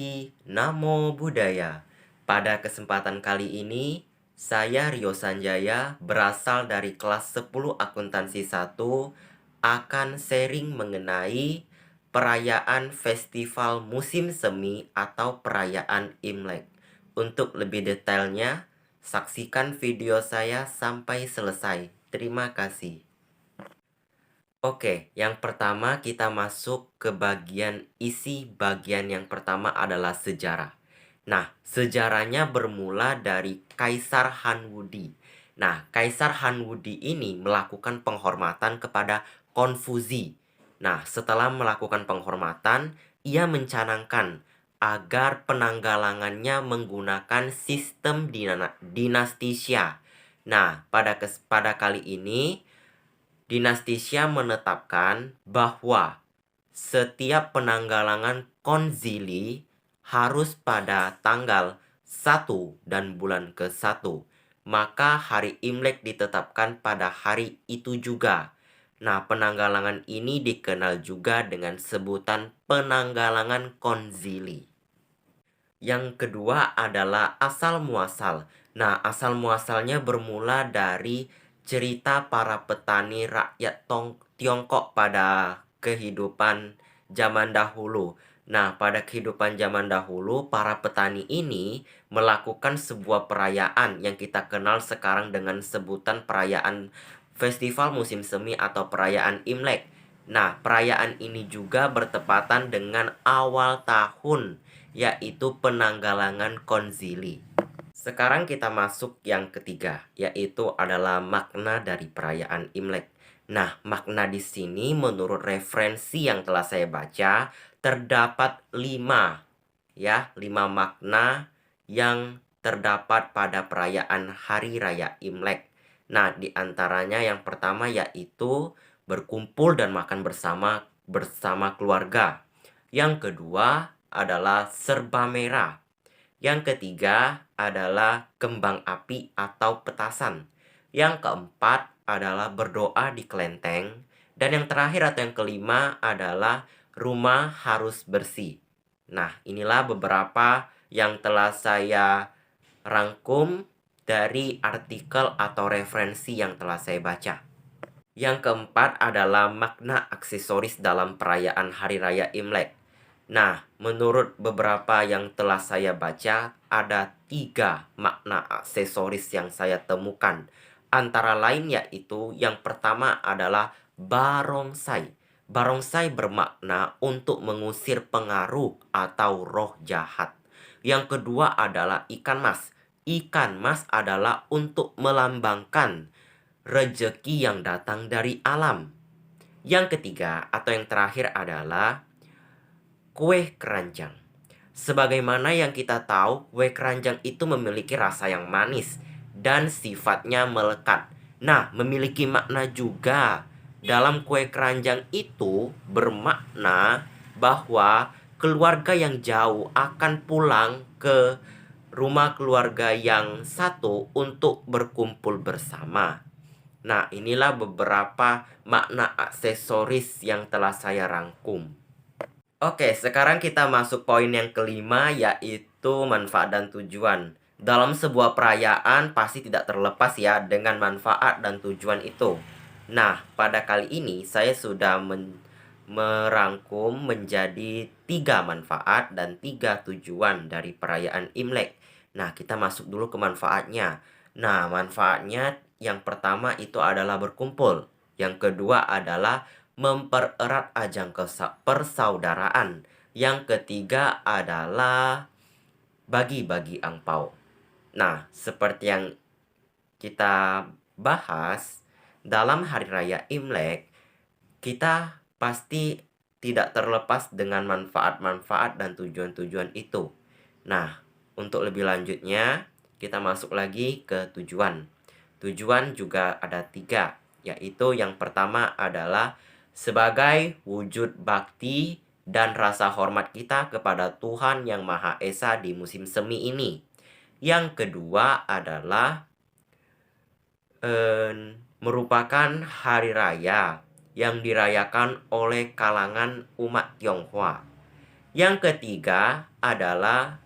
Wilahi, Namo Buddhaya. Pada kesempatan kali ini, saya Rio Sanjaya berasal dari kelas 10 akuntansi 1 akan sharing mengenai perayaan festival musim semi atau perayaan Imlek. Untuk lebih detailnya, saksikan video saya sampai selesai. Terima kasih. Oke, yang pertama kita masuk ke bagian isi. Bagian yang pertama adalah sejarah. Nah, sejarahnya bermula dari Kaisar Han Wudi. Nah, Kaisar Han Wudi ini melakukan penghormatan kepada Konfusi. Nah, setelah melakukan penghormatan, ia mencanangkan agar penanggalangannya menggunakan sistem dinasti Xia. Nah, pada kali ini Dinasti Xia menetapkan bahwa setiap penanggalangan Konzili harus pada tanggal 1 dan bulan ke-1. Maka hari Imlek ditetapkan pada hari itu juga. Nah, penanggalangan ini dikenal juga dengan sebutan penanggalangan Konzili. Yang kedua adalah asal muasal. Nah, asal muasalnya bermula dari cerita para petani rakyat Tiongkok pada kehidupan zaman dahulu. Nah, pada kehidupan zaman dahulu, para petani ini melakukan sebuah perayaan yang kita kenal sekarang dengan sebutan perayaan festival musim semi atau perayaan Imlek. Nah, perayaan ini juga bertepatan dengan awal tahun, yaitu penanggalangan Konzili. Sekarang kita masuk yang ketiga, yaitu adalah makna dari perayaan Imlek. Nah, makna di sini menurut referensi yang telah saya baca, terdapat 5 makna yang terdapat pada perayaan Hari Raya Imlek. Nah, di antaranya yang pertama yaitu berkumpul dan makan bersama keluarga. Yang kedua adalah serba merah. Yang ketiga adalah kembang api atau petasan. Yang keempat adalah berdoa di kelenteng. Dan yang terakhir atau yang kelima adalah rumah harus bersih. Nah, inilah beberapa yang telah saya rangkum dari artikel atau referensi yang telah saya baca. Yang keempat adalah makna aksesoris dalam perayaan Hari Raya Imlek. Nah, menurut beberapa yang telah saya baca, ada 3 makna aksesoris yang saya temukan. Antara lain yaitu yang pertama adalah barongsai. Barongsai bermakna untuk mengusir pengaruh atau roh jahat. Yang kedua adalah ikan mas. Ikan mas adalah untuk melambangkan rejeki yang datang dari alam. Yang ketiga atau yang terakhir adalah kue keranjang. Sebagaimana yang kita tahu, kue keranjang itu memiliki rasa yang manis dan sifatnya melekat. Nah, memiliki makna juga. Dalam kue keranjang itu bermakna bahwa keluarga yang jauh akan pulang ke rumah keluarga yang satu untuk berkumpul bersama. Nah, inilah beberapa makna aksesoris yang telah saya rangkum. Oke, sekarang kita masuk poin yang kelima, yaitu manfaat dan tujuan. Dalam sebuah perayaan pasti tidak terlepas ya dengan manfaat dan tujuan itu. Nah, pada kali ini saya sudah merangkum menjadi 3 manfaat dan 3 tujuan dari perayaan Imlek. Nah, kita masuk dulu ke manfaatnya. Nah, manfaatnya yang pertama itu adalah berkumpul. Yang kedua adalah mempererat ajang persaudaraan. Yang ketiga adalah bagi-bagi angpau. Nah, seperti yang kita bahas, dalam Hari Raya Imlek, kita pasti tidak terlepas dengan manfaat-manfaat dan tujuan-tujuan itu. Nah, untuk lebih lanjutnya, kita masuk lagi ke tujuan. Tujuan juga ada 3, yaitu yang pertama adalah sebagai wujud bakti dan rasa hormat kita kepada Tuhan Yang Maha Esa di musim semi ini. Yang kedua adalah merupakan hari raya yang dirayakan oleh kalangan umat Tionghoa. Yang ketiga adalah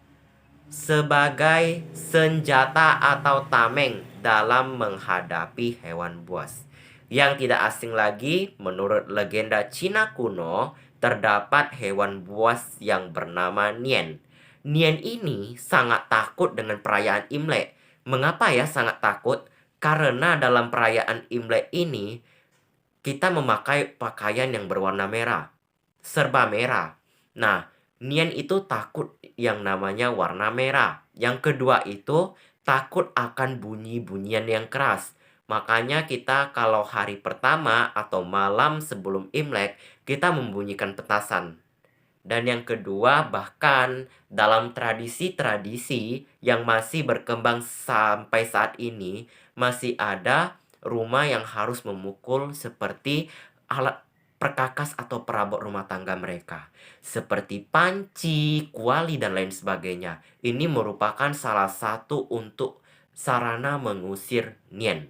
sebagai senjata atau tameng dalam menghadapi hewan buas. Yang tidak asing lagi, menurut legenda Cina kuno, terdapat hewan buas yang bernama Nian. Nian ini sangat takut dengan perayaan Imlek. Mengapa ya sangat takut? Karena dalam perayaan Imlek ini, kita memakai pakaian yang berwarna merah, serba merah. Nah, Nian itu takut yang namanya warna merah. Yang kedua itu takut akan bunyi-bunyian yang keras. Makanya kita kalau hari pertama atau malam sebelum Imlek, kita membunyikan petasan. Dan yang kedua, bahkan dalam tradisi-tradisi yang masih berkembang sampai saat ini, masih ada rumah yang harus memukul seperti alat perkakas atau perabot rumah tangga mereka. Seperti panci, kuali, dan lain sebagainya. Ini merupakan salah satu untuk sarana mengusir Nian.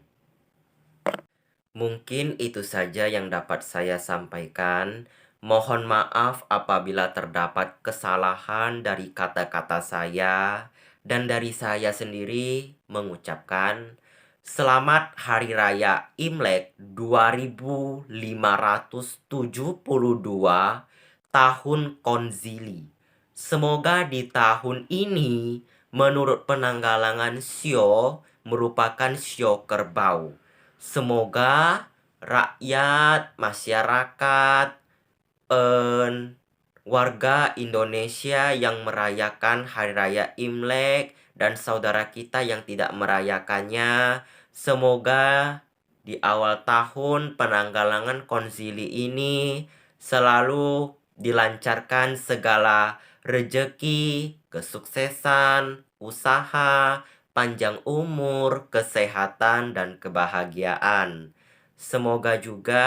Mungkin itu saja yang dapat saya sampaikan. Mohon maaf apabila terdapat kesalahan dari kata-kata saya dan dari saya sendiri mengucapkan Selamat Hari Raya Imlek 2572 Tahun Konzili. Semoga di tahun ini menurut penanggalangan Sio merupakan Sio Kerbau. Semoga rakyat, masyarakat, warga Indonesia yang merayakan Hari Raya Imlek dan saudara kita yang tidak merayakannya, semoga di awal tahun penanggalangan konsili ini selalu dilancarkan segala rejeki, kesuksesan, usaha, panjang umur, kesehatan, dan kebahagiaan. Semoga juga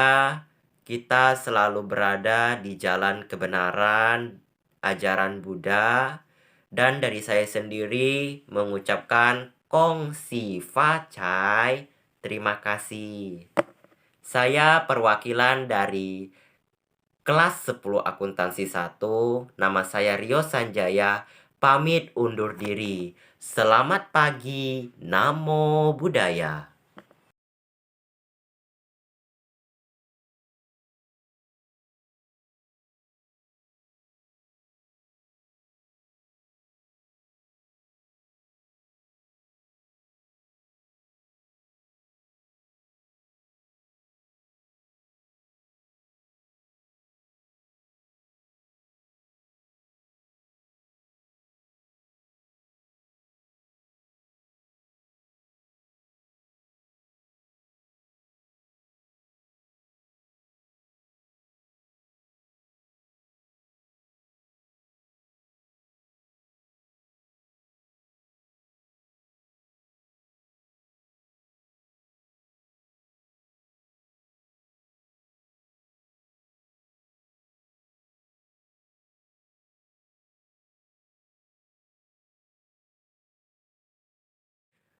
kita selalu berada di jalan kebenaran, ajaran Buddha, dan dari saya sendiri mengucapkan Kong Si Fa Chai. Terima kasih. Saya perwakilan dari kelas 10 akuntansi 1. Nama saya Rio Sanjaya. Pamit undur diri. Selamat pagi. Namo Buddhaya.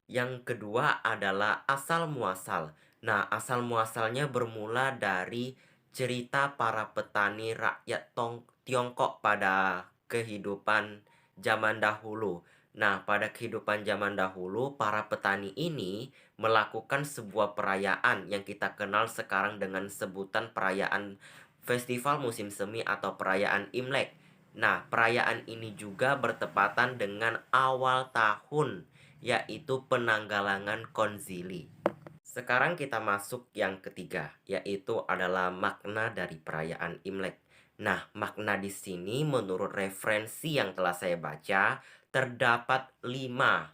Yang kedua adalah asal muasal. Nah, asal muasalnya bermula dari cerita para petani rakyat Tiongkok pada kehidupan zaman dahulu. Nah, pada kehidupan zaman dahulu, para petani ini melakukan sebuah perayaan yang kita kenal sekarang dengan sebutan perayaan Festival Musim Semi atau perayaan Imlek. Nah, perayaan ini juga bertepatan dengan awal tahun, yaitu penanggalangan Konzili. Sekarang kita masuk yang ketiga, yaitu adalah makna dari perayaan Imlek. Nah, makna di sini menurut referensi yang telah saya baca, terdapat 5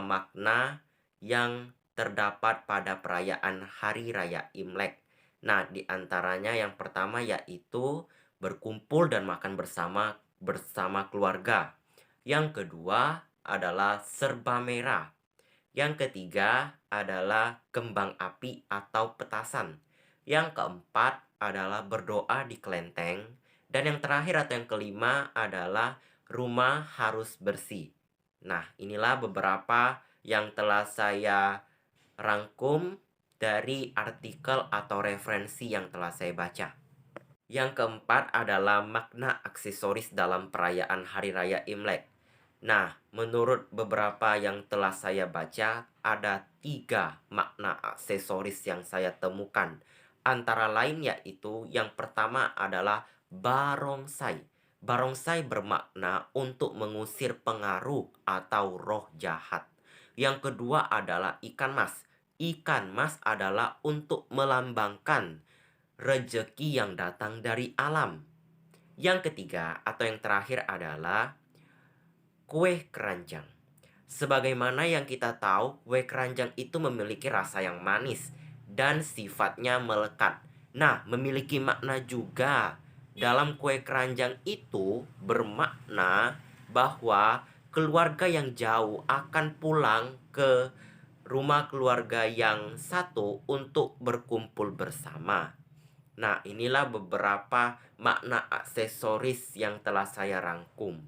makna yang terdapat pada perayaan Hari Raya Imlek. Nah, di antaranya yang pertama yaitu berkumpul dan makan bersama keluarga. Yang kedua adalah serba merah. Yang ketiga adalah kembang api atau petasan. Yang keempat adalah berdoa di kelenteng. Dan yang terakhir atau yang kelima adalah rumah harus bersih. Nah, inilah beberapa yang telah saya rangkum dari artikel atau referensi yang telah saya baca. Yang keempat adalah makna aksesoris dalam perayaan Hari Raya Imlek. Nah, menurut beberapa yang telah saya baca, ada 3 makna aksesoris yang saya temukan. Antara lain yaitu yang pertama adalah barongsai. Barongsai bermakna untuk mengusir pengaruh atau roh jahat. Yang kedua adalah ikan mas. Ikan mas adalah untuk melambangkan rejeki yang datang dari alam. Yang ketiga atau yang terakhir adalah kue keranjang. Sebagaimana yang kita tahu, kue keranjang itu memiliki rasa yang manis dan sifatnya melekat. Nah, memiliki makna juga. Dalam kue keranjang itu bermakna bahwa keluarga yang jauh akan pulang ke rumah keluarga yang satu untuk berkumpul bersama. Nah, inilah beberapa makna aksesoris yang telah saya rangkum.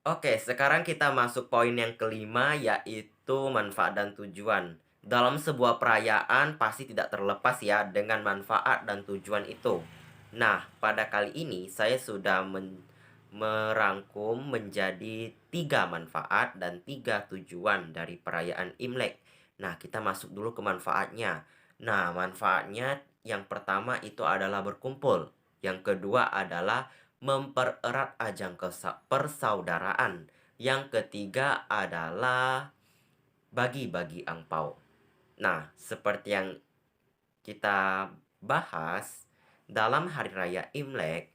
Oke, sekarang kita masuk poin yang kelima, yaitu manfaat dan tujuan. Dalam sebuah perayaan pasti tidak terlepas ya dengan manfaat dan tujuan itu. Nah, pada kali ini saya sudah merangkum menjadi 3 manfaat dan 3 tujuan dari perayaan Imlek. Nah, kita masuk dulu ke manfaatnya. Nah, manfaatnya yang pertama itu adalah berkumpul. Yang kedua adalah mempererat ajang persaudaraan. Yang ketiga adalah bagi-bagi angpau. Nah, seperti yang kita bahas, dalam hari raya Imlek,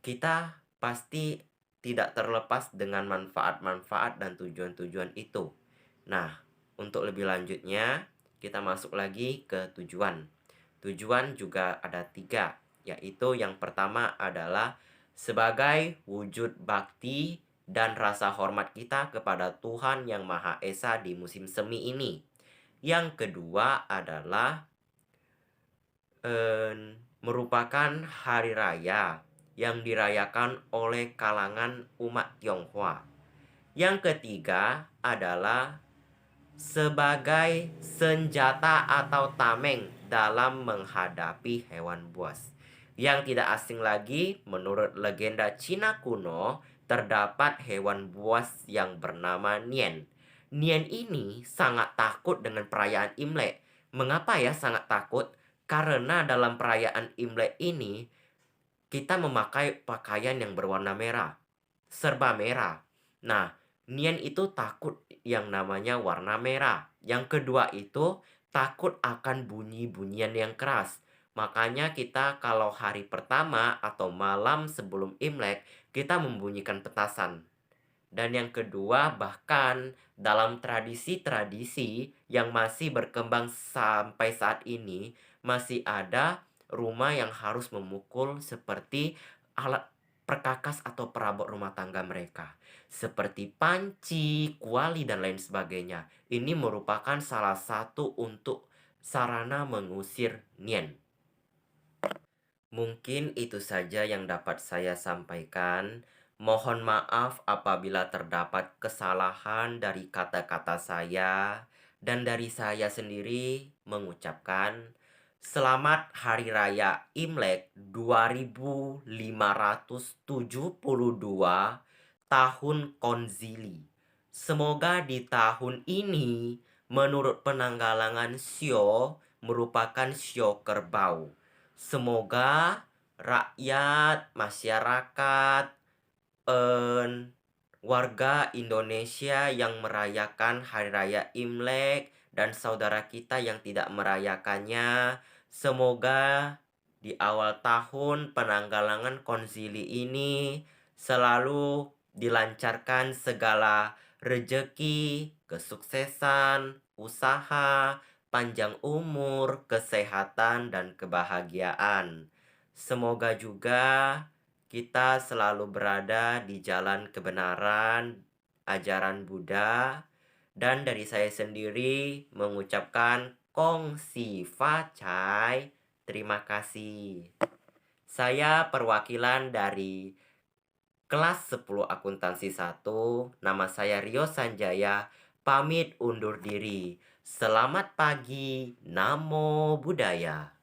kita pasti tidak terlepas dengan manfaat-manfaat dan tujuan-tujuan itu. Nah, untuk lebih lanjutnya, kita masuk lagi ke tujuan. Tujuan juga ada 3, yaitu yang pertama adalah sebagai wujud bakti dan rasa hormat kita kepada Tuhan Yang Maha Esa di musim semi ini. Yang kedua adalah merupakan hari raya yang dirayakan oleh kalangan umat Tionghoa. Yang ketiga adalah sebagai senjata atau tameng dalam menghadapi hewan buas. Yang tidak asing lagi, menurut legenda Cina kuno, terdapat hewan buas yang bernama Nian. Nian ini sangat takut dengan perayaan Imlek. Mengapa ya sangat takut? Karena dalam perayaan Imlek ini, kita memakai pakaian yang berwarna merah, serba merah. Nah, Nian itu takut yang namanya warna merah. Yang kedua itu takut akan bunyi-bunyian yang keras. Makanya kita kalau hari pertama atau malam sebelum Imlek, kita membunyikan petasan. Dan yang kedua, bahkan dalam tradisi-tradisi yang masih berkembang sampai saat ini, masih ada rumah yang harus memukul seperti alat perkakas atau perabot rumah tangga mereka. Seperti panci, kuali, dan lain sebagainya. Ini merupakan salah satu untuk sarana mengusir Nian. Mungkin itu saja yang dapat saya sampaikan. Mohon maaf apabila terdapat kesalahan dari kata-kata saya dan dari saya sendiri mengucapkan Selamat Hari Raya Imlek 2572 Tahun Konzili. Semoga di tahun ini menurut penanggalangan Shio merupakan Shio Kerbau. Semoga rakyat, masyarakat, warga Indonesia yang merayakan Hari Raya Imlek dan saudara kita yang tidak merayakannya, semoga di awal tahun penanggalangan Konzili ini selalu dilancarkan segala rejeki, kesuksesan, usaha, panjang umur, kesehatan, dan kebahagiaan. Semoga juga kita selalu berada di jalan kebenaran, ajaran Buddha, dan dari saya sendiri mengucapkan Kong Si Fa Cai. Terima kasih. Saya perwakilan dari kelas 10 akuntansi 1. Nama saya Rio Sanjaya. Pamit undur diri. Selamat pagi. Namo Buddhaya.